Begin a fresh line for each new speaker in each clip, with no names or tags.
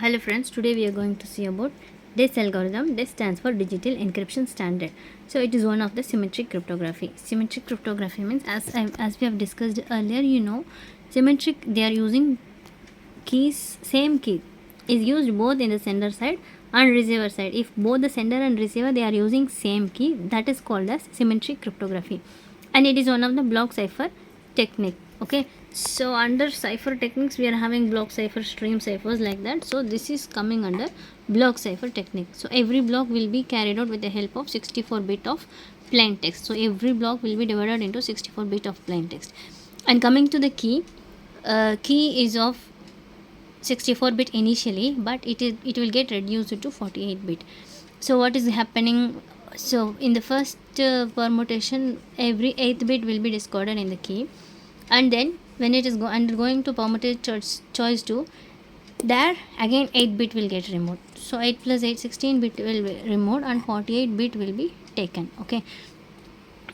Hello friends, today we are going to see about DES algorithm. DES stands for Digital Encryption Standard. So it is one of the symmetric cryptography. Symmetric cryptography means as we have discussed earlier, symmetric, they are using keys, same key is used both in the sender side and receiver side. If both the sender and receiver they are using same key, that is called as symmetric cryptography, and it is one of the block cipher technique. Okay, so under cipher techniques we are having block cipher, stream ciphers, like that. So this is coming under block cipher technique. So every block will be carried out with the help of 64 bit of plain text. So every block will be divided into 64 bit of plain text. And coming to the key, key is of 64 bit initially, but it will get reduced to 48 bit. So what is happening? So in the first permutation, every 8th bit will be discarded in the key, and then when it is undergoing to permutate choice 2, there again 8 bit will get removed. So 8 plus 8, 16 bit will be removed and 48 bit will be taken. Okay,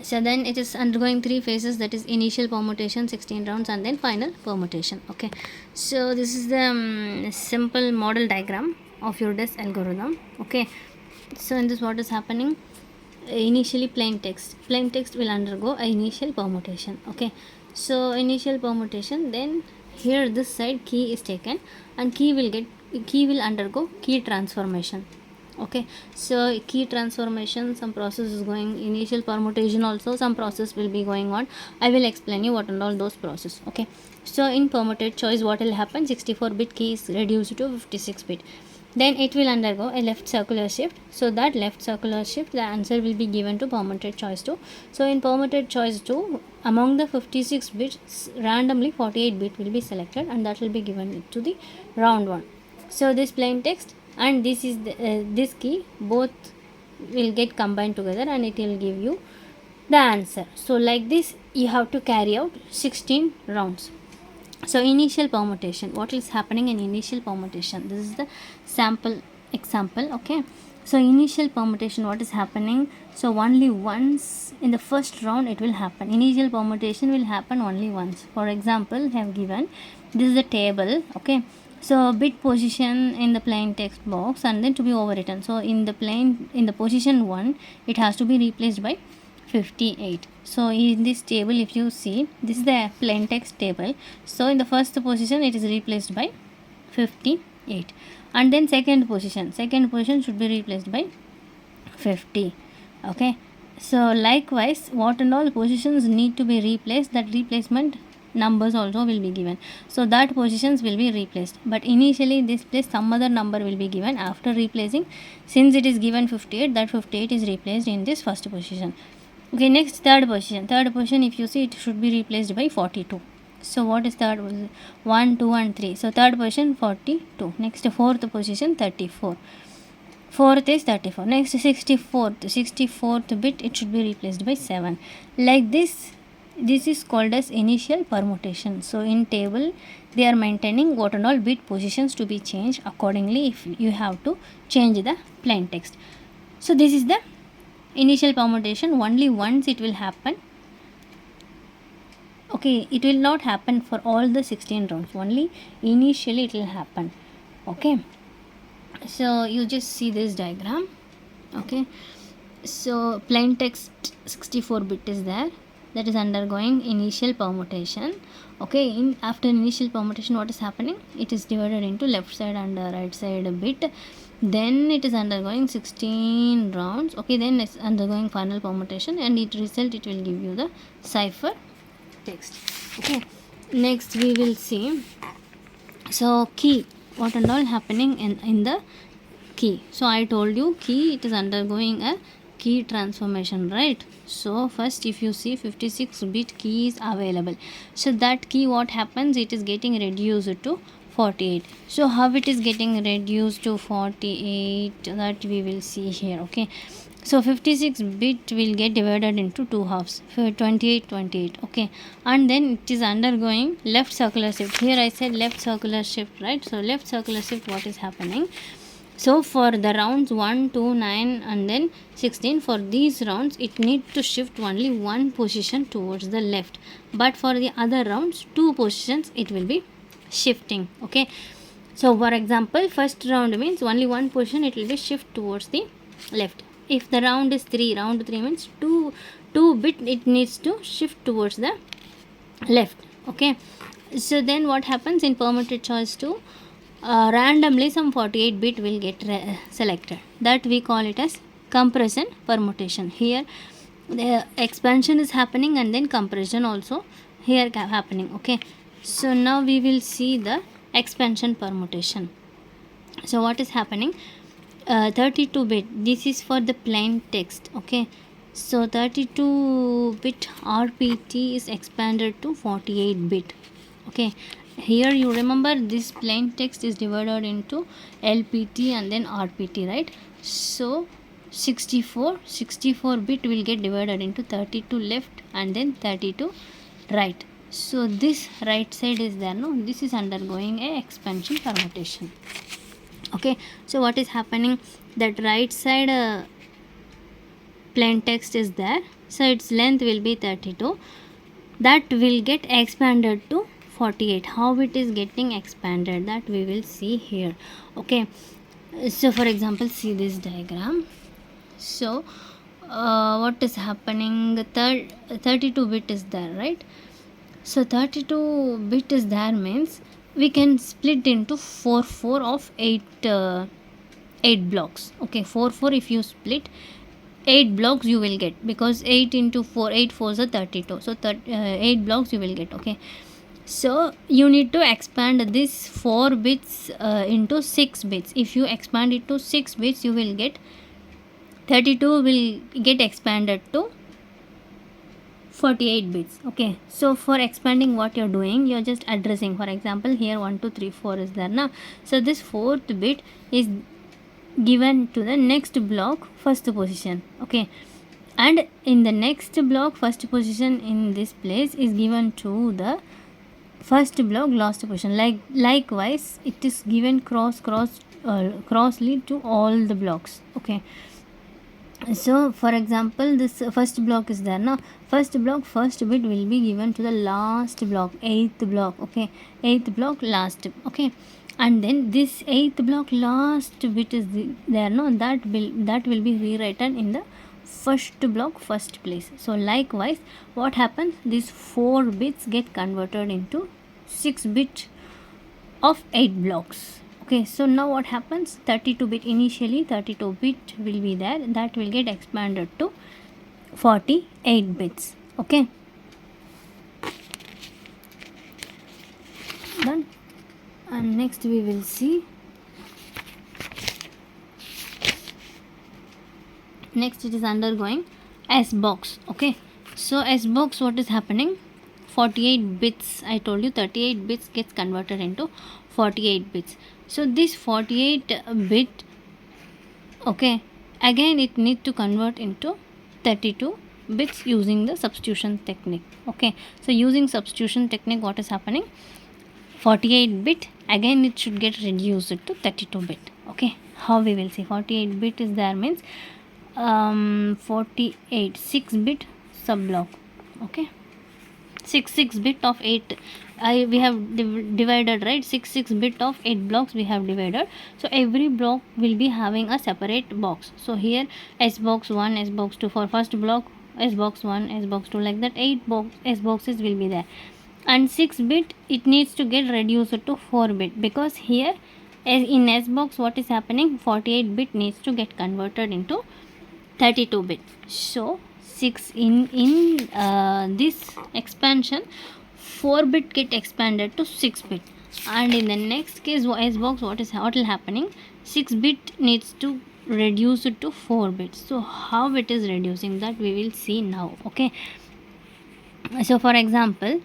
so then it is undergoing 3 phases, that is initial permutation, 16 rounds, and then final permutation. Okay, so this is the simple model diagram of your DES algorithm. Okay, so in this what is happening, initially plain text will undergo a initial permutation. Okay, so initial permutation, then here this side key is taken and key will undergo key transformation. Okay, so key transformation, some process is going, initial permutation also some process will be going on. I will explain you what and all those process. Okay, so in permuted choice what will happen, 64 bit key is reduced to 56 bit, then it will undergo a left circular shift. So that left circular shift, the answer will be given to permuted choice 2. So in permuted choice 2, among the 56 bits, randomly 48 bit will be selected and that will be given to the round 1. So this plain text and this is this key, both will get combined together and it will give you the answer. So like this you have to carry out 16 rounds. So initial permutation, what is happening in initial permutation, this is the sample example. Okay, so initial permutation, what is happening, so only once in the first round it will happen. Initial permutation will happen only once. For example, I have given this is the table. Okay, so bit position in the plain text box and then to be overwritten. So in the position 1 it has to be replaced by 58. So in this table, if you see, this is the plain text table. So in the first position it is replaced by 58, and then second position should be replaced by 50. Okay, so likewise what and all positions need to be replaced, that replacement numbers also will be given. So that positions will be replaced, but initially this place some other number will be given. After replacing, since it is given 58, that 58 is replaced in this first position. Okay, next third position, if you see, it should be replaced by 42. So what is third position, 1, 2 and 3. So third position 42. Next fourth position 34. Fourth is 34. Next 64th bit, it should be replaced by 7. Like this is called as initial permutation. So in table they are maintaining what and all bit positions to be changed accordingly if you have to change the plain text. So this is the initial permutation, only once it will happen. Okay, it will not happen for all the 16 rounds, only initially it will happen. Okay, so you just see this diagram. Okay, so plain text 64 bit is there, that is undergoing initial permutation. Okay, after initial permutation what is happening, it is divided into left side and right side bit, then it is undergoing 16 rounds. Okay, then it's undergoing final permutation and it will give you the cipher text. Okay, next we will see, so key, what and all happening in the key. So I told you key, it is undergoing a key transformation, right? So first if you see 56 bit key is available, so that key what happens, it is getting reduced to 48. So how it is getting reduced to 48, that we will see here. Okay, so 56 bit will get divided into two halves, 28. Okay, and then it is undergoing left circular shift. Here I said left circular shift, right? So left circular shift, what is happening, so for the rounds 1, 2, 9 and then 16, for these rounds it need to shift only one position towards the left, but for the other rounds 2 positions it will be shifting. Okay, So for example, first round means only one position it will be shift towards the left. If the round is 3, round 3 means 2 bit it needs to shift towards the left. Okay, so then what happens in permuted choice 2, randomly some 48 bit will get selected. That we call it as compression permutation. Here the expansion is happening and then compression also here happening. Okay, so now we will see the expansion permutation. So what is happening, 32 bit, this is for the plain text. Okay, so 32 bit RPT is expanded to 48 bit. Okay, here you remember this plain text is divided into LPT and then RPT, right? So 64 bit will get divided into 32 left and then 32 right. So this right side is there, no, this is undergoing a expansion permutation. Okay, so what is happening, that right side plain text is there, so its length will be 32, that will get expanded to 48. How it is getting expanded, that we will see here. Okay, so for example, see this diagram. So what is happening, 32 bit is there, right? So 32 bit is there means we can split into 4 of 8 blocks. Okay, 4 if you split 8 blocks you will get, because 8 into 4, 8 4s are 32, so 8 blocks you will get. Okay, so you need to expand this 4 bits into 6 bits. If you expand it to 6 bits, you will get 32 will get expanded to 48 bits. Okay, so for expanding, what you're doing, you're just addressing. For example, here 1 2 3 4 is there now, so this 4th bit is given to the next block first position. Okay, and in the next block first position in this place is given to the first block last position. Likewise it is given crossly to all the blocks. Okay, so for example, this first block is there now, first bit will be given to the last block, 8th block. Okay, 8th block last. Okay, and then this 8th block last bit is there, no, that will be rewritten in the first block first place. So likewise what happens, these 4 bits get converted into 6 bit of 8 blocks. Okay, so now what happens, 32 bit, initially 32 bit will be there, that will get expanded to 48 bits. Okay, done. And next we will see, next it is undergoing S box. Okay, so S box, what is happening, 48 bits, I told you 38 bits gets converted into 48 bits. So this 48 bit, okay, again it need to convert into 32 bits using the substitution technique. Okay, so using substitution technique, what is happening, 48 bit again it should get reduced to 32 bit. Okay, how we will see, 48 bit is there means 48 6 bit sub block. Okay, 6 bit of 8 we have divided, right? 6 bit of 8 blocks we have divided, so every block will be having a separate box. So here S box 1, S box 2 for first block, S box 1, S box 2, like that 8 S boxes will be there. And 6 bit it needs to get reduced to 4 bit, because here as in S box what is happening, 48 bit needs to get converted into 32 bit. So 6 in this expansion, 4 bit get expanded to 6 bit, and in the next case S box, what will happening, 6 bit needs to reduce it to 4 bits. So how it is reducing, that we will see now. Okay, so for example,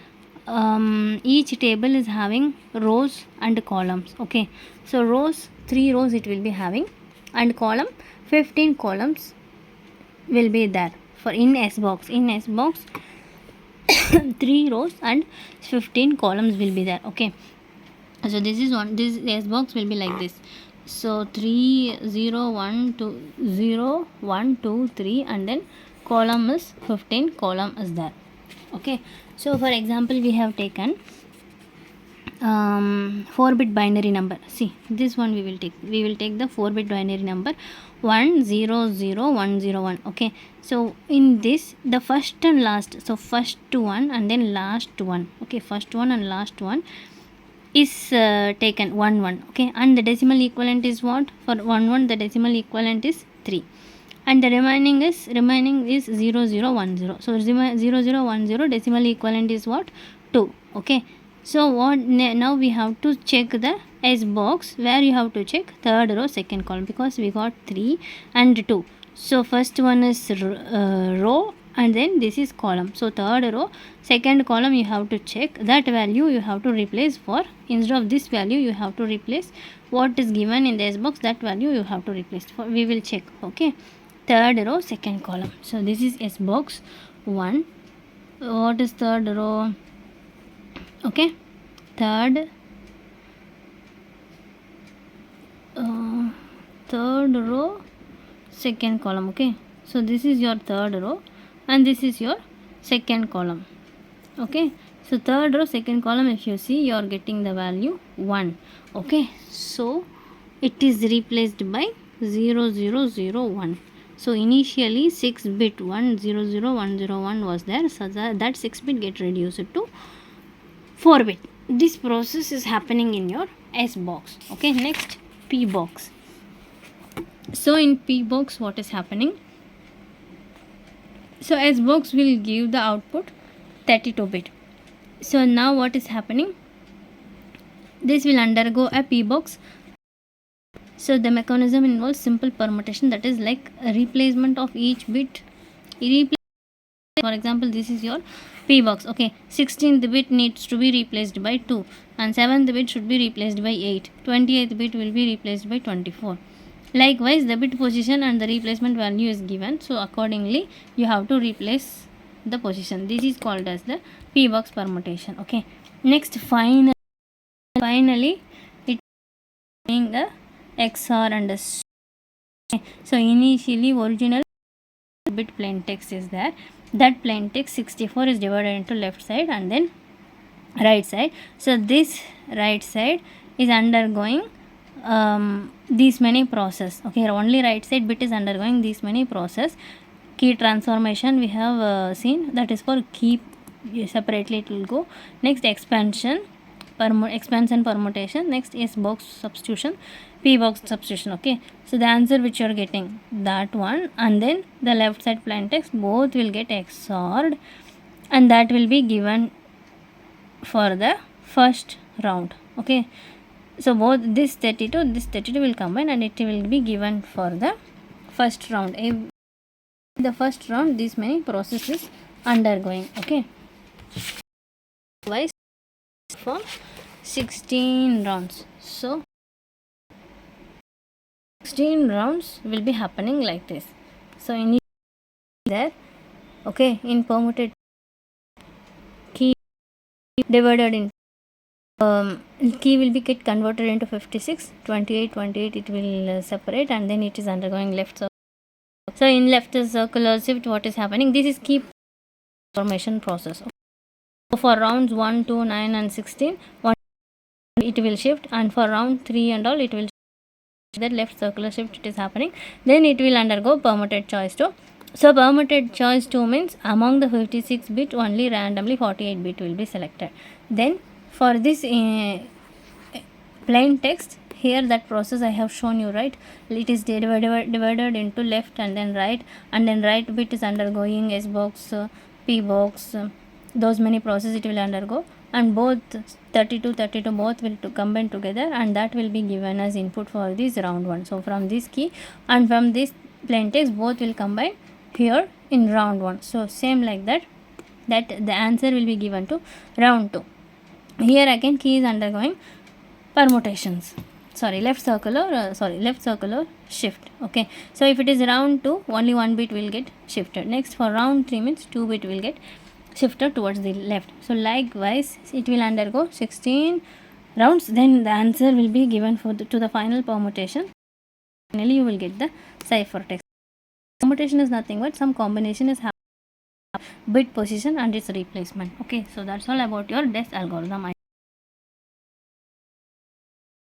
each table is having rows and columns. Okay, so rows, 3 rows it will be having, and column 15 columns will be there for in S box. 3 rows and 15 columns will be there. Okay, so this S box will be like this. So 3 0 1 2 0 1 2 3, and then column is 15 column is there. Okay, so for example, we have taken 4-bit binary number. See, this one we will take the 4-bit binary number 100101. Okay, so in this, the first and last, so first one and then last one, okay, first one and last one is taken 1 okay, and the decimal equivalent is what? For 1 the decimal equivalent is 3, and the remaining is 0010. So 0010 decimal equivalent is what? 2. Okay, so what now we have to check the S box, where you have to check third row second column, because we got 3 and 2. So first one is row and then this is column. So third row second column you have to check that value, you have to replace for, instead of this value you have to replace what is given in the S box, that value you have to replace for. We will check. Okay, third row second column. So this is S box 1. What is third row? Okay, third row second column. Okay, so this is your third row and this is your second column. Okay, so third row second column, if you see, you are getting the value 1. Okay, so it is replaced by 0001. So initially 6-bit 100101 was there, so that 6-bit get reduced to 4-bit. This process is happening in your S box. Okay, next P box. So in P box, what is happening? So S box will give the output 32-bit. So now what is happening? This will undergo a P box. So the mechanism involves simple permutation, that is like a replacement of each bit. For example, this is your P box. Okay, 16th bit needs to be replaced by 2 and 7th bit should be replaced by 8. 28th bit will be replaced by 24. Likewise, the bit position and the replacement value is given, so accordingly you have to replace the position. This is called as the P box permutation. Okay, next finally it being the XOR and the so initially original bit plain text is there, that plain text 64 is divided into left side and then right side. So this right side is undergoing these many process. Okay, only right side bit is undergoing these many process. Key transformation we have seen, that is for key, separately it will go. Next expansion permutation. Next S box substitution, P box substitution. Okay, so the answer which you are getting, that one and then the left side plain text, both will get XOR'd and that will be given for the first round. Okay, so both this 32 will combine and it will be given for the first round. The first round these many processes undergoing. Okay, twice for 16 rounds. So 16 rounds will be happening like this. So in there, okay, in permuted key divided in key will be get converted into 56, 28 it will separate and then it is undergoing left circle. So in left circular shift, what is happening? This is key formation process. So for rounds 1, 2, 9 and 16, it will shift, and for round 3 and all it will shift. That left circular shift it is happening. Then it will undergo permuted choice 2. So permuted choice 2 means among the 56 bit only randomly 48 bit will be selected. Then for this plain text, here that process I have shown you, right? It is divided into left and then right bit is undergoing S box, P box, those many processes it will undergo, and both 32 both will combine together and that will be given as input for this round 1. So from this key and from this plain text both will combine here in round 1. So same like that the answer will be given to round 2. Here again key is undergoing permutations, left circular shift. Okay, so if it is round 2, only 1 bit will get shifted. Next for round 3 means 2 bit will get shifted towards the left. So likewise it will undergo 16 rounds, then the answer will be given for to the final permutation. Finally you will get the ciphertext. Permutation is nothing but some combination is happening bit position and its replacement. Okay, so that's all about your DES algorithm.